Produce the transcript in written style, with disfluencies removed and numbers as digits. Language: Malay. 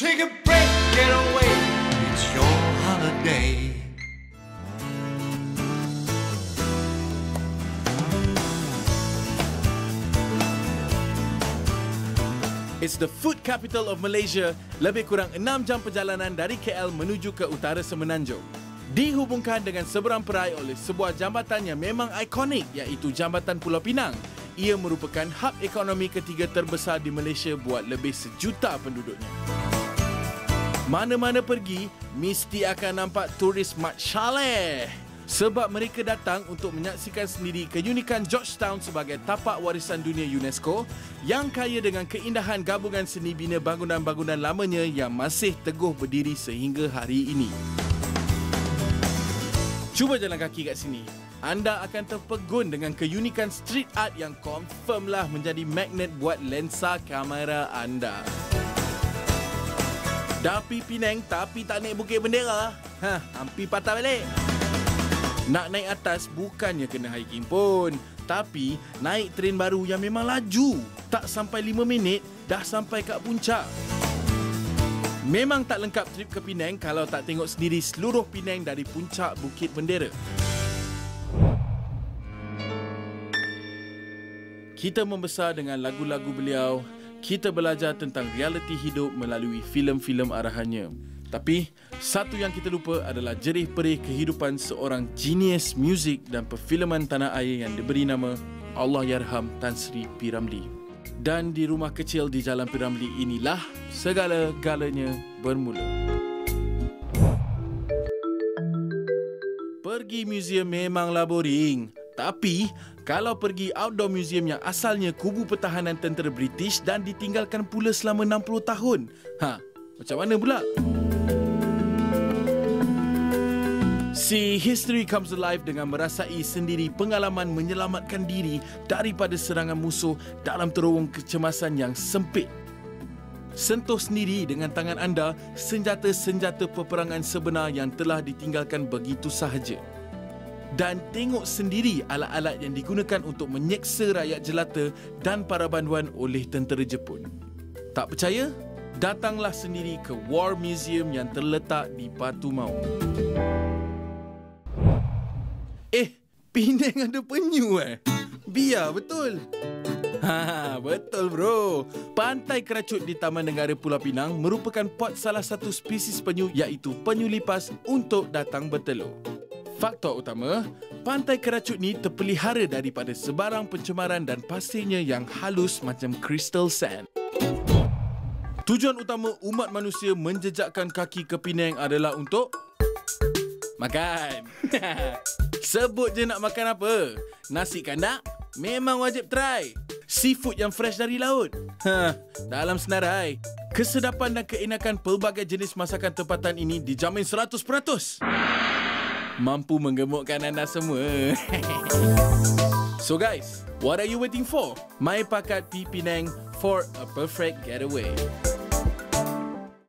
Take a break, get away, it's your holiday. It's the food capital of Malaysia, lebih kurang 6 jam perjalanan dari KL menuju ke utara Semenanjung. Dihubungkan dengan seberang perai oleh sebuah jambatan yang memang ikonik, iaitu Jambatan Pulau Pinang. Ia merupakan hub ekonomi ketiga terbesar di Malaysia buat lebih 1 juta penduduknya. Mana-mana pergi, mesti akan nampak turis mat syaleh. Sebab mereka datang untuk menyaksikan sendiri keunikan Georgetown sebagai tapak warisan dunia UNESCO yang kaya dengan keindahan gabungan seni bina bangunan-bangunan lamanya yang masih teguh berdiri sehingga hari ini. Cuba jalan kaki kat sini. Anda akan terpegun dengan keunikan street art yang confirmlah menjadi magnet buat lensa kamera anda. Dah pergi Penang tapi tak naik Bukit Bendera. Hampir patah balik. Nak naik atas bukannya kena hiking pun, tapi naik tren baru yang memang laju. Tak sampai 5 minit dah sampai kat puncak. Memang tak lengkap trip ke Penang kalau tak tengok sendiri seluruh Penang dari puncak Bukit Bendera. Kita membesar dengan lagu-lagu beliau. Kita belajar tentang realiti hidup melalui filem-filem arahannya. Tapi, satu yang kita lupa adalah jerih perih kehidupan seorang genius muzik dan perfilman tanah air yang diberi nama Allahyarham Tan Sri P. Ramlee. Dan di rumah kecil di Jalan P. Ramlee inilah segala-galanya bermula. Pergi museum memanglah boring. Tapi, kalau pergi outdoor museum yang asalnya kubu pertahanan tentera British dan ditinggalkan pula selama 60 tahun. Macam mana pula? Si History Comes Alive dengan merasai sendiri pengalaman menyelamatkan diri daripada serangan musuh dalam terowong kecemasan yang sempit. Sentuh sendiri dengan tangan anda senjata-senjata peperangan sebenar yang telah ditinggalkan begitu sahaja. Dan tengok sendiri alat-alat yang digunakan untuk menyeksa rakyat jelata dan para banduan oleh tentera Jepun. Tak percaya? Datanglah sendiri ke War Museum yang terletak di Batu Maung. Penang ada penyu Biar betul. Betul bro. Pantai Keracut di Taman Negara Pulau Pinang merupakan pot salah satu spesies penyu iaitu penyu lipas untuk datang bertelur. Faktor utama, Pantai Keracut ni terpelihara daripada sebarang pencemaran dan pasirnya yang halus macam crystal sand. Tujuan utama umat manusia menjejakkan kaki ke Penang adalah untuk makan. Sebut je nak makan apa. Nasi kandak memang wajib try. Seafood yang fresh dari laut. Dalam senarai, kesedapan dan keenakan pelbagai jenis masakan tempatan ini dijamin 100%. Mampu menggemukkan anda semua. So guys, what are you waiting for? Mai pakat pi Penang for a perfect getaway.